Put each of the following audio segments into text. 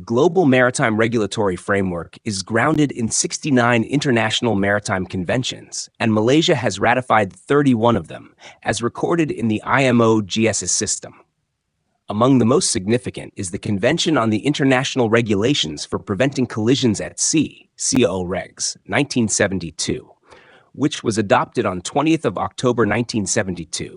global maritime regulatory framework is grounded in 69 international maritime conventions, and Malaysia has ratified 31 of them, as recorded in the IMO GSS system. Among the most significant is the Convention on the International Regulations for Preventing Collisions at Sea, COREGS, 1972, which was adopted on 20th of October 1972,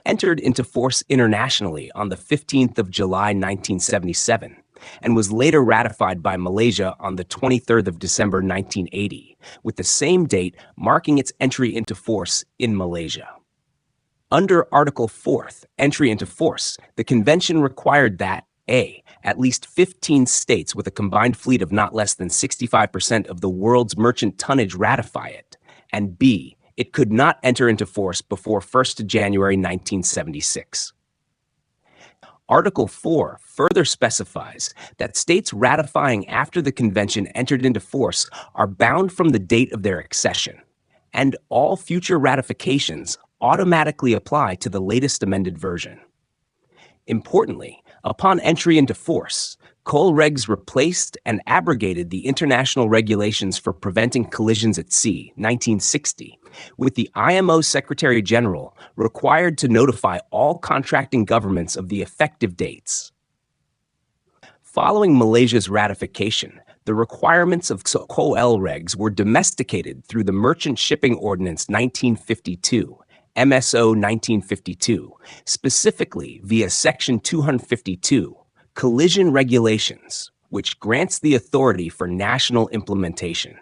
entered into force internationally on the 15th of July 1977, and was later ratified by Malaysia on the 23rd of December 1980, with the same date marking its entry into force in Malaysia. Under Article 4th, entry into force, the convention required that A. At least 15 states with a combined fleet of not less than 65% of the world's merchant tonnage ratify it, and B. It could not enter into force before 1st January 1976. Article 4 further specifies that states ratifying after the convention entered into force are bound from the date of their accession, and all future ratifications automatically apply to the latest amended version. Importantly, upon entry into force, COLREGS replaced and abrogated the International Regulations for Preventing Collisions at Sea, 1960, with the IMO Secretary General required to notify all contracting governments of the effective dates. Following Malaysia's ratification, the requirements of COLREGS were domesticated through the Merchant Shipping Ordinance 1952, MSO 1952, specifically via Section 252, Collision Regulations, which grants the authority for national implementation.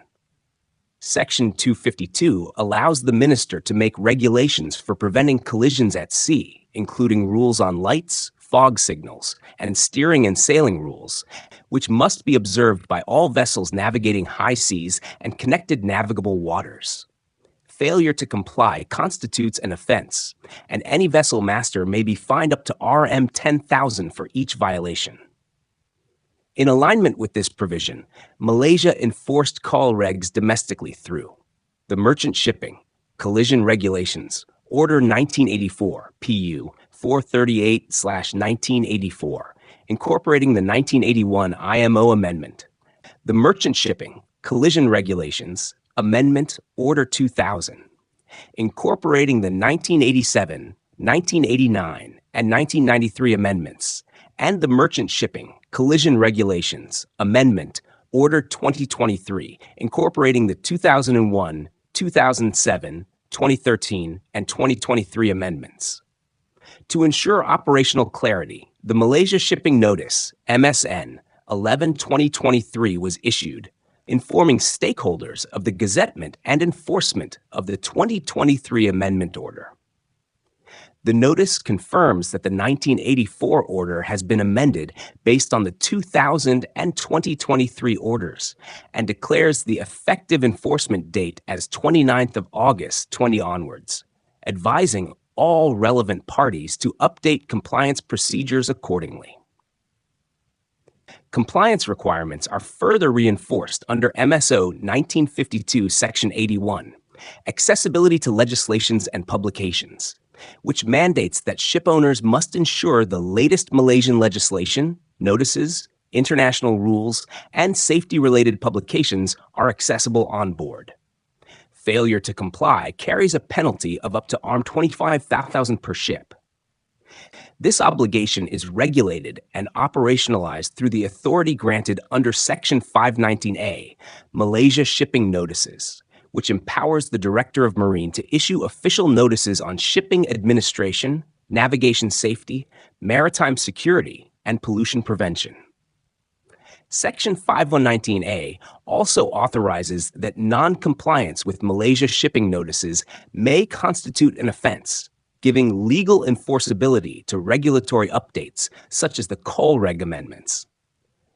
Section 252 allows the minister to make regulations for preventing collisions at sea, including rules on lights, fog signals, and steering and sailing rules, which must be observed by all vessels navigating high seas and connected navigable waters. Failure to comply constitutes an offense, and any vessel master may be fined up to Rm 10,000 for each violation. In alignment with this provision, Malaysia enforced COLREGS domestically through the Merchant Shipping, Collision Regulations, Order 1984, PU 438/1984, incorporating the 1981 IMO Amendment, the Merchant Shipping, Collision Regulations, Amendment Order 2000, incorporating the 1987, 1989, and 1993 amendments, and the Merchant Shipping, Collision Regulations, Amendment Order 2023, incorporating the 2001, 2007, 2013, and 2023 amendments. To ensure operational clarity, the Malaysia Shipping Notice, MSN, 11/2023 was issued, informing stakeholders of the gazettement and enforcement of the 2023 Amendment Order. The notice confirms that the 1984 order has been amended based on the 2000 and 2023 orders and declares the effective enforcement date as 29th of August 20 onwards, advising all relevant parties to update compliance procedures accordingly. Compliance requirements are further reinforced under MSO 1952 Section 81, Accessibility to Legislations and Publications, which mandates that shipowners must ensure the latest Malaysian legislation, notices, international rules, and safety-related publications are accessible on board. Failure to comply carries a penalty of up to Rm 25,000 per ship. This obligation is regulated and operationalized through the authority granted under Section 519A, Malaysia Shipping Notices, which empowers the Director of Marine to issue official notices on shipping administration, navigation safety, maritime security, and pollution prevention. Section 5119A also authorizes that non-compliance with Malaysia shipping notices may constitute an offense, giving legal enforceability to regulatory updates such as the COLREG amendments.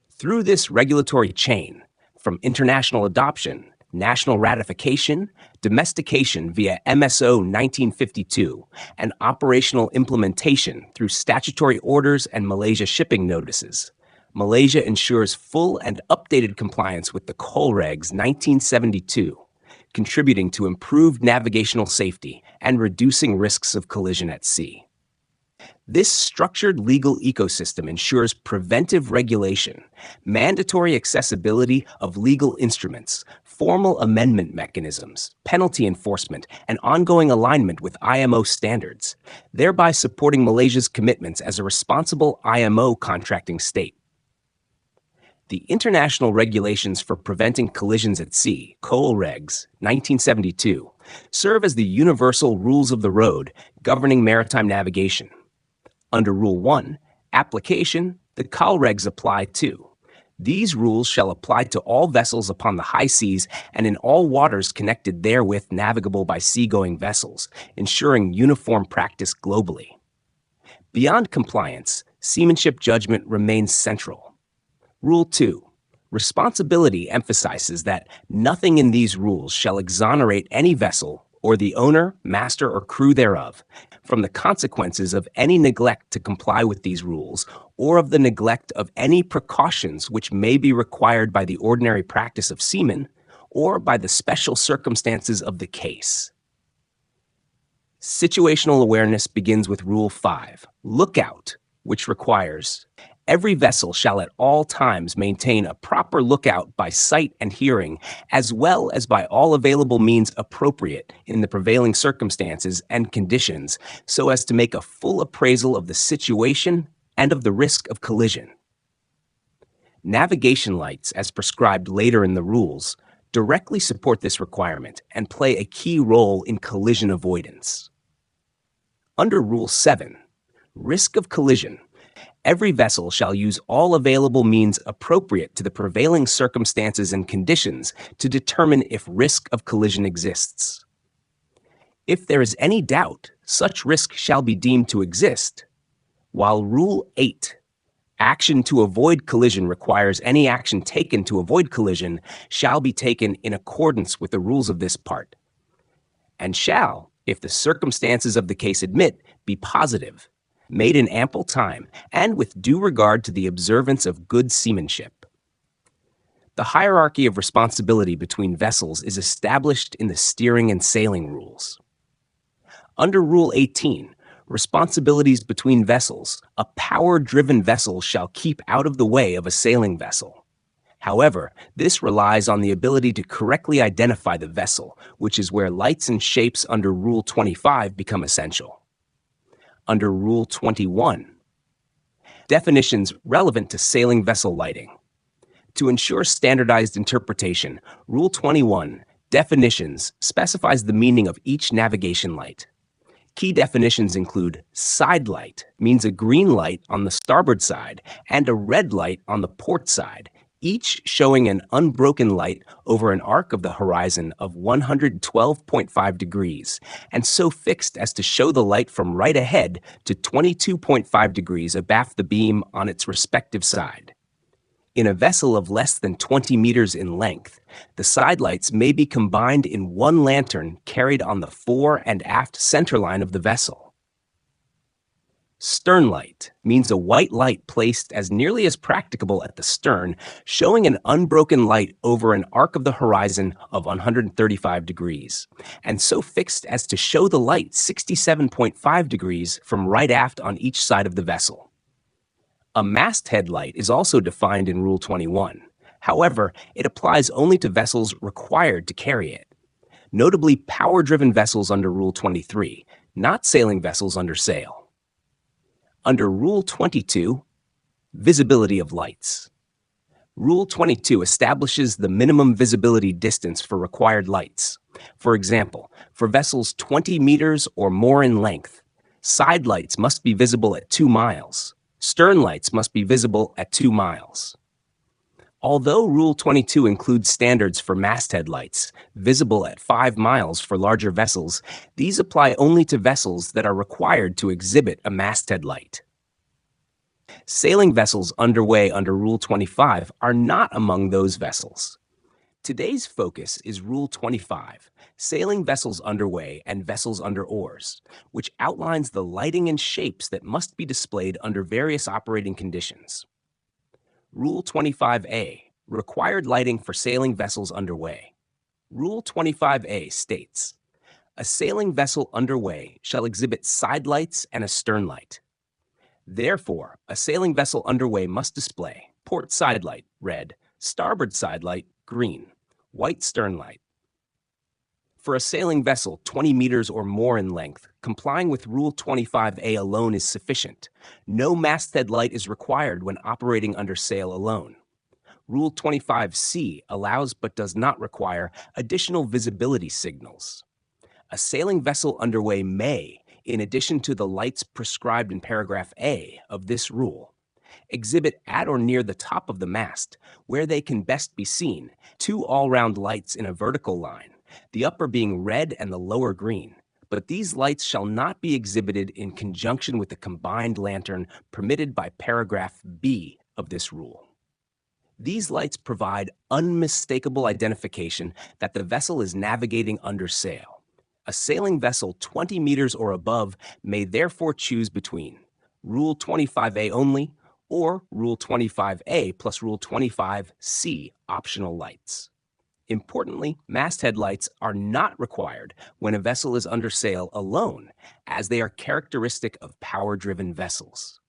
Through this regulatory chain, from international adoption, national ratification, domestication via MSO 1952, and operational implementation through statutory orders and Malaysia shipping notices, Malaysia ensures full and updated compliance with the COLREGS 1972, contributing to improved navigational safety and reducing risks of collision at sea. This structured legal ecosystem ensures preventive regulation, mandatory accessibility of legal instruments, formal amendment mechanisms, penalty enforcement, and ongoing alignment with IMO standards, thereby supporting Malaysia's commitments as a responsible IMO contracting state. The International Regulations for Preventing Collisions at Sea, COAL Regs, 1972, serve as the universal rules of the road governing maritime navigation. Under Rule 1, application, the COAL Regs apply too. These rules shall apply to all vessels upon the high seas and in all waters connected therewith navigable by seagoing vessels, ensuring uniform practice globally. Beyond compliance, seamanship judgment remains central. Rule 2. Responsibility emphasizes that nothing in these rules shall exonerate any vessel or the owner, master, or crew thereof from the consequences of any neglect to comply with these rules or of the neglect of any precautions which may be required by the ordinary practice of seamen or by the special circumstances of the case. Situational awareness begins with Rule 5, Lookout, which requires every vessel shall at all times maintain a proper lookout by sight and hearing, as well as by all available means appropriate in the prevailing circumstances and conditions, so as to make a full appraisal of the situation and of the risk of collision. Navigation lights, as prescribed later in the rules, directly support this requirement and play a key role in collision avoidance. Under Rule 7, Risk of collision, every vessel shall use all available means appropriate to the prevailing circumstances and conditions to determine if risk of collision exists. If there is any doubt, such risk shall be deemed to exist, while Rule 8, action to avoid collision requires any action taken to avoid collision shall be taken in accordance with the rules of this part, and shall, if the circumstances of the case admit, be positive, made in ample time, and with due regard to the observance of good seamanship. The hierarchy of responsibility between vessels is established in the steering and sailing rules. Under Rule 18, responsibilities between vessels, a power-driven vessel shall keep out of the way of a sailing vessel. However, this relies on the ability to correctly identify the vessel, which is where lights and shapes under Rule 25 become essential. Under Rule 21, definitions relevant to sailing vessel lighting. To ensure standardized interpretation, Rule 21, definitions, specifies the meaning of each navigation light. Key definitions include side light, means a green light on the starboard side, and a red light on the port side, each showing an unbroken light over an arc of the horizon of 112.5 degrees, and so fixed as to show the light from right ahead to 22.5 degrees abaft the beam on its respective side. In a vessel of less than 20 meters in length, the side lights may be combined in one lantern carried on the fore and aft centerline of the vessel. Stern light means a white light placed as nearly as practicable at the stern, showing an unbroken light over an arc of the horizon of 135 degrees, and so fixed as to show the light 67.5 degrees from right aft on each side of the vessel. A masthead light is also defined in Rule 21. However, it applies only to vessels required to carry it, notably power-driven vessels under Rule 23, not sailing vessels under sail. Under Rule 22, visibility of lights. Rule 22 establishes the minimum visibility distance for required lights. For example, for vessels 20 meters or more in length, side lights must be visible at 2 miles. Stern lights must be visible at 2 miles. Although Rule 22 includes standards for masthead lights, visible at 5 miles for larger vessels, these apply only to vessels that are required to exhibit a masthead light. Sailing vessels underway under Rule 25 are not among those vessels. Today's focus is Rule 25, Sailing Vessels Underway and Vessels Under Oars, which outlines the lighting and shapes that must be displayed under various operating conditions. Rule 25A, Required Lighting for Sailing Vessels Underway. Rule 25A states, a sailing vessel underway shall exhibit side lights and a stern light. Therefore, a sailing vessel underway must display port side light, red, starboard side light, green, white stern light. For a sailing vessel 20 meters or more in length, complying with Rule 25A alone is sufficient. No masthead light is required when operating under sail alone. Rule 25C allows but does not require additional visibility signals. A sailing vessel underway may, in addition to the lights prescribed in paragraph A of this rule, exhibit at or near the top of the mast, where they can best be seen, two all-round lights in a vertical line, the upper being red and the lower green. But these lights shall not be exhibited in conjunction with the combined lantern permitted by paragraph B of this rule. These lights provide unmistakable identification that the vessel is navigating under sail. A sailing vessel 20 meters or above may therefore choose between Rule 25A only or Rule 25A plus Rule 25C optional lights. Importantly, masthead lights are not required when a vessel is under sail alone, as they are characteristic of power-driven vessels.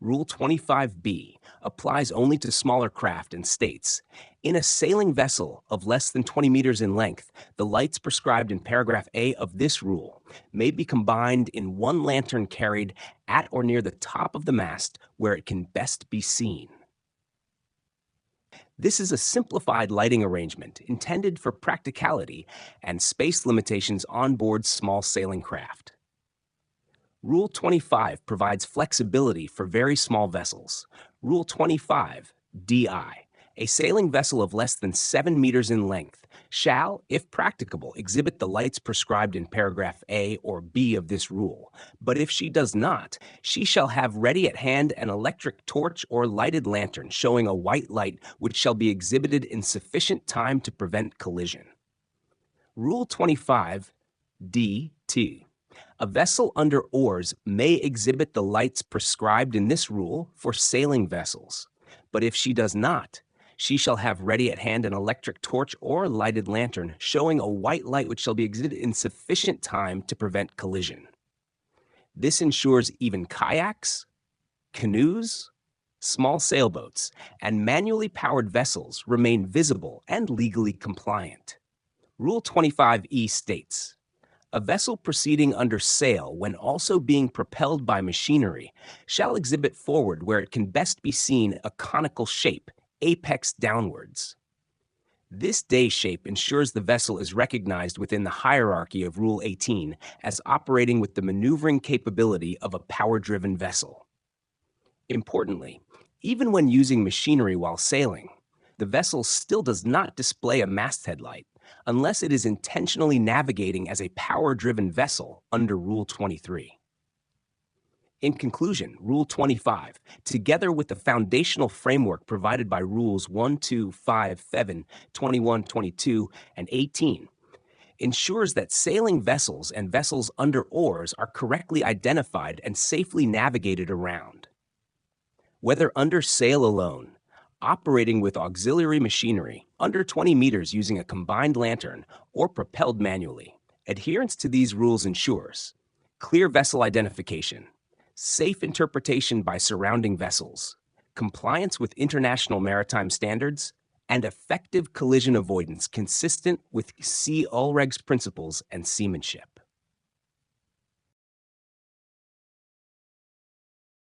Rule 25B applies only to smaller craft and states, in a sailing vessel of less than 20 meters in length, the lights prescribed in paragraph A of this rule may be combined in one lantern carried at or near the top of the mast where it can best be seen. This is a simplified lighting arrangement intended for practicality and space limitations on board small sailing craft. Rule 25 provides flexibility for very small vessels. Rule 25, DI, a sailing vessel of less than 7 meters in length shall, if practicable, exhibit the lights prescribed in paragraph A or B of this rule. But if she does not, she shall have ready at hand an electric torch or lighted lantern showing a white light which shall be exhibited in sufficient time to prevent collision. Rule 25, DT. A vessel under oars may exhibit the lights prescribed in this rule for sailing vessels, but if she does not, she shall have ready at hand an electric torch or lighted lantern showing a white light which shall be exhibited in sufficient time to prevent collision. This ensures even kayaks, canoes, small sailboats, and manually powered vessels remain visible and legally compliant. Rule 25E states, a vessel proceeding under sail when also being propelled by machinery shall exhibit forward where it can best be seen a conical shape, apex downwards. This day shape ensures the vessel is recognized within the hierarchy of Rule 18 as operating with the maneuvering capability of a power-driven vessel. Importantly, even when using machinery while sailing, the vessel still does not display a masthead light unless it is intentionally navigating as a power-driven vessel under Rule 23. In conclusion, Rule 25, together with the foundational framework provided by Rules 1, 2, 5, 7, 21, 22, and 18, ensures that sailing vessels and vessels under oars are correctly identified and safely navigated around. Whether under sail alone, operating with auxiliary machinery under 20 meters using a combined lantern, or propelled manually, adherence to these rules ensures clear vessel identification, safe interpretation by surrounding vessels, compliance with international maritime standards, and effective collision avoidance consistent with Sea Ulreg's principles and seamanship.